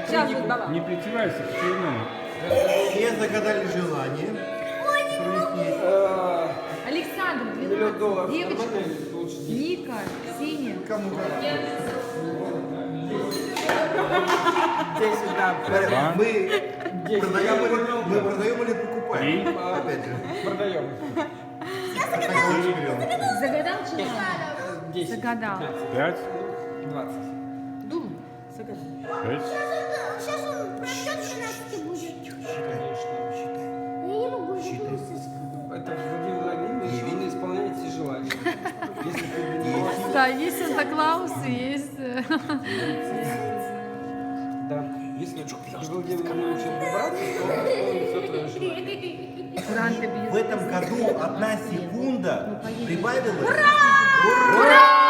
Сейчас, давай. Не притирайся к черному. Все загадали желание. Александр, $1 миллион. девочка, Нормально или лучше 10? Ника, Ксения. Кому как. 10, да. Два. Мы продаем или покупаем? Три. Опять же. Продаем. Так лучше берем. Загадал желание? 10. Загадал. 5, 20. Думай. Загадал. 6. Сейчас он пройдет 13 будет. Я не могу вернуться. Это Владимир Владимирович, он исполняет все желания. Если ты для него... Да, есть Санта-Клаус, есть... Да. Если Владимир Владимирович добраться, то он исполнит все твое желание. Куранты бьют. В этом году 1 секунда прибавилась. Ура!